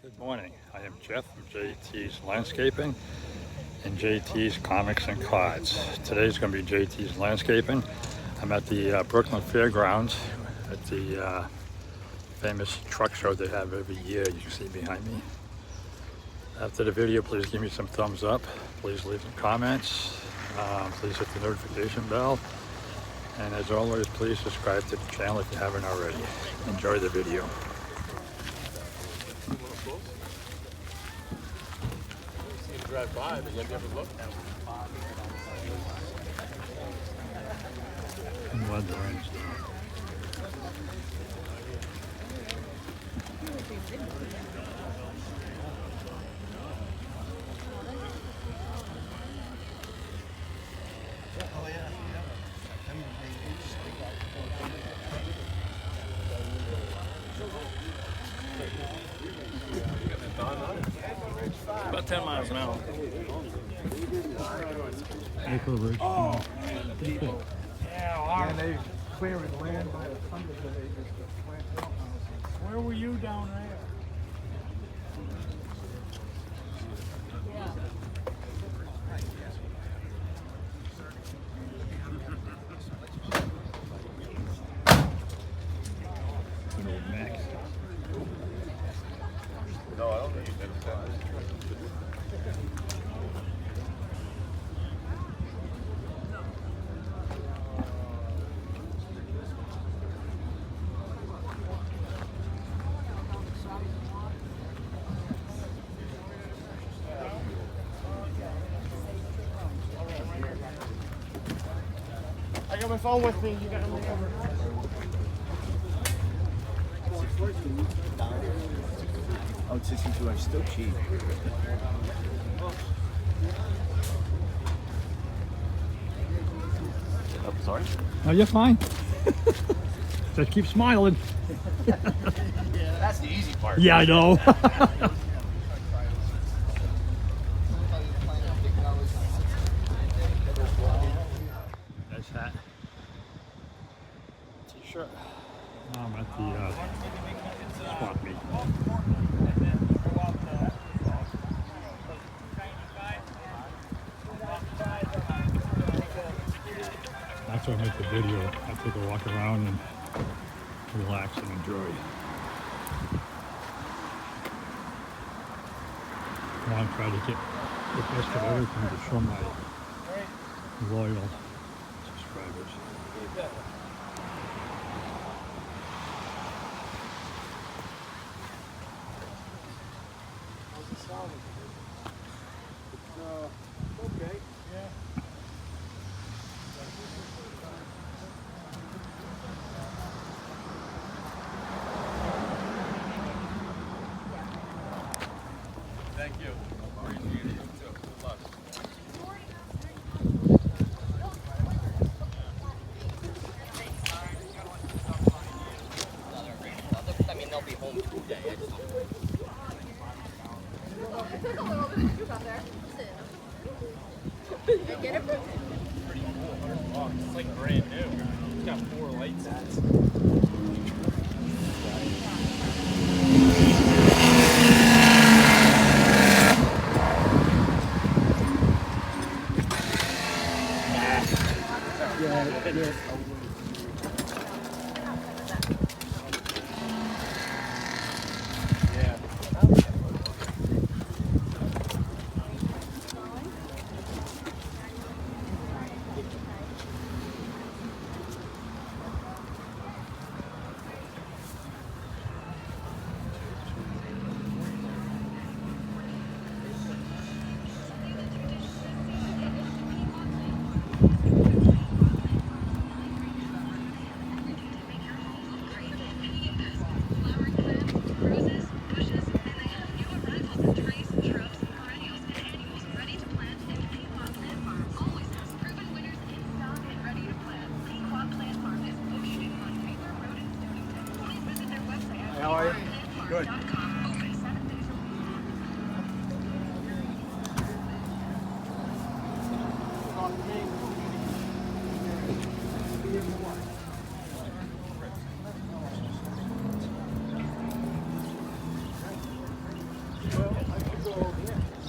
Good morning. I am Jeff from JT's Landscaping and JT's Comics and Cards. Today's going to be JT's Landscaping. I'm at the Brooklyn Fairgrounds at the famous truck show they have every year. You can see behind me. After the video, please give me some thumbs up. Please leave some comments. Please hit the notification bell. And as always, please subscribe to the channel if you haven't already. Enjoy the video. Drive by, but you have never looked at And what the rain's about 10 miles an hour. Oh, Yeah, they cleared land by the hundreds of acres to plant houses. Where were you down there? good old Mack. No, I don't think you did. I got my phone with me. You got to move over. Oh, 62 inch, still cheap. Oh, sorry? Oh, you're fine. Just keep smiling. That's the easy part. Yeah, I know. Nice hat. T-shirt. I'm at the swap meet. That's why I make the video. I take a walk around and relax and enjoy. I want to try to get the best of everything to show my loyal subscribers. Okay. Yeah. Thank you. Appreciate it. You too. Good luck. I mean, they'll be home today. I just There's a little bit of juice out there. Listen. You get it? Pretty cool. Oh, it's like brand new. It's got 4 lights in it. Yeah.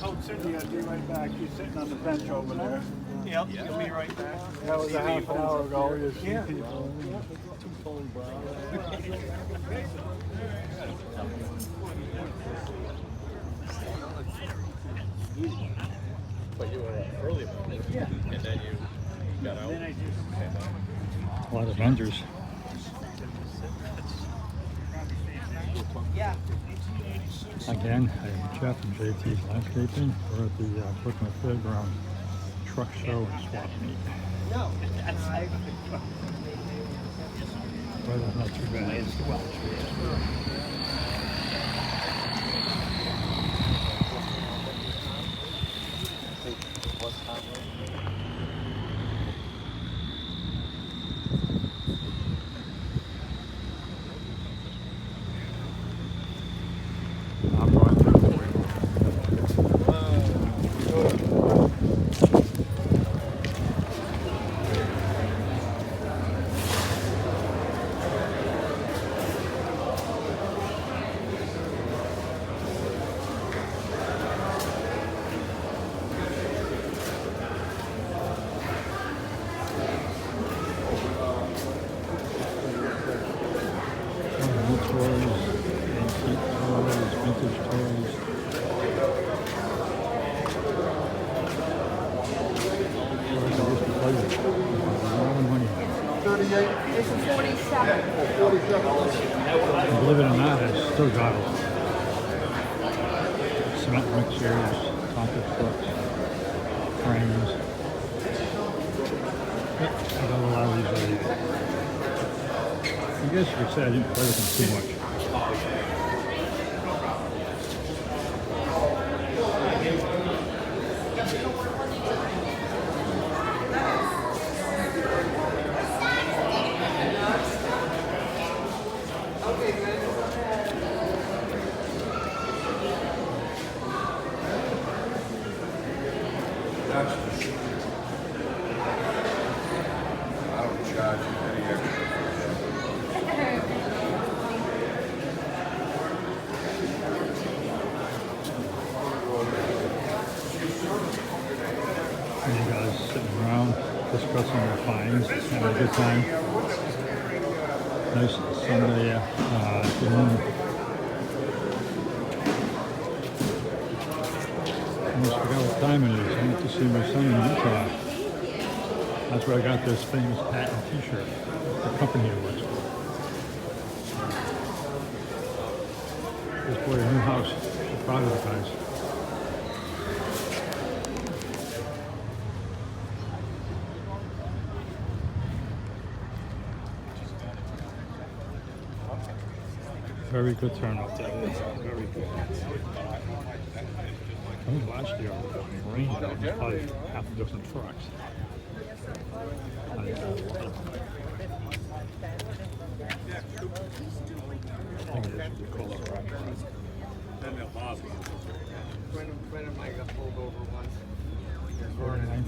Told Cindy I'd be right back. She's sitting on the bench over there. Yep, you'll be right back. That was a half an hour ago. You see people. But you were early morning. Yeah. And then you got out. A lot of vendors. Again, I am Jeff from JT's Landscaping. We're at the Brooklyn Fairground Truck Show and Swap Meet. Weather's not too bad. I'm going through the window. New toys, antique toys, vintage toys. Toys I used to play with. A lot of money. It's a 47. And believe it or not, I still got it. Cement mixers, concrete trucks, frames. Yep, I got a lot of these already. I guess you could say I didn't play with them too much. I don't charge you any extra. And you guys sitting around discussing their finds, having a good time. Nice Sunday afternoon. Almost forgot what time it is. I went to see my son in Utah. That's where I got this famous hat and t-shirt. The company he works for. Just bought a new house. I'm proud of the guys. Very good turnout today. Very good. I think last year it rained out. It was probably half a dozen trucks. I think it is what we call a wrapup. When am I got pulled over once? 49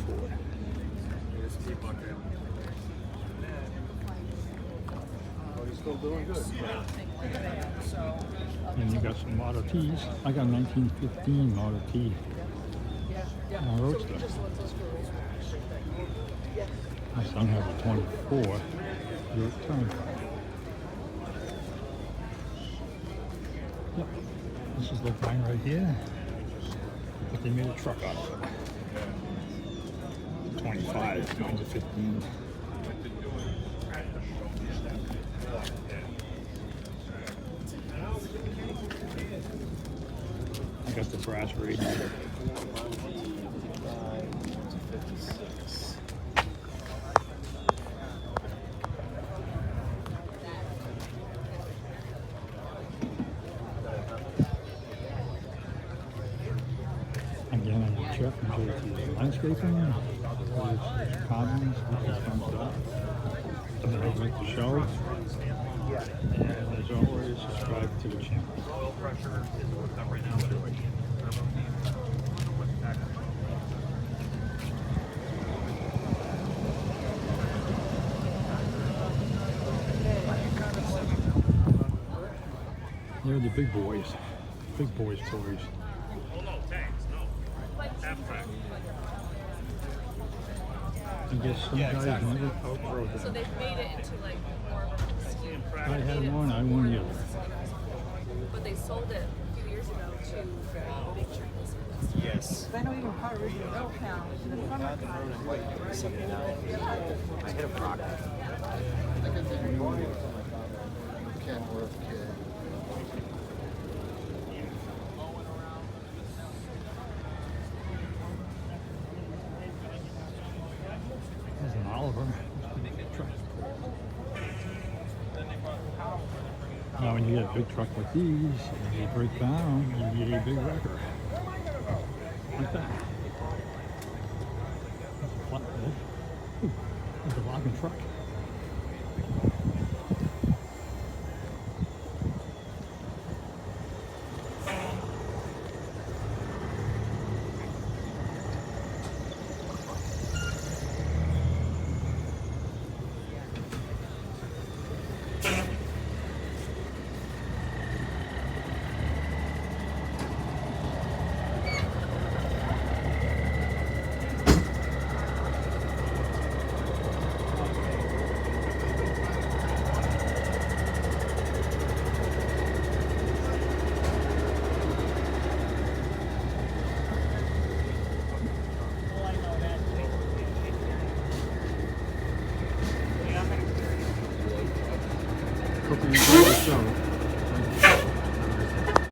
Oh, he's still doing good. And you got some Model Ts. I got a 1915 Model T Roadster. My son has a 24 Buick Turnpike. Yep. This is the line right here. But they made a truck out of it. 25, mine's a 15. I got the brass radiator. Again, I'm Jeff from JT's Landscaping. There's comments, thumbs up. And then I'll like the show. And as always, subscribe to the channel. Oil pressure is hooked up right now. Enjoy. They're the big boys. big boys' toys. Oh no, tanks, no. Half track. I guess some guys never outrode So them. they've made it into like more of a scheme. I had one, I won the other. But they sold it a few years ago to big Chinese investors. Yes. I know even part of original Milltown is in the front of the car. White 79. I hit a rock. Kenworth kid. There's an Oliver. Now when you get a big truck like these, and they break down, you get a big wrecker. Like that. That's a flatbed. Ooh, that's a logging truck.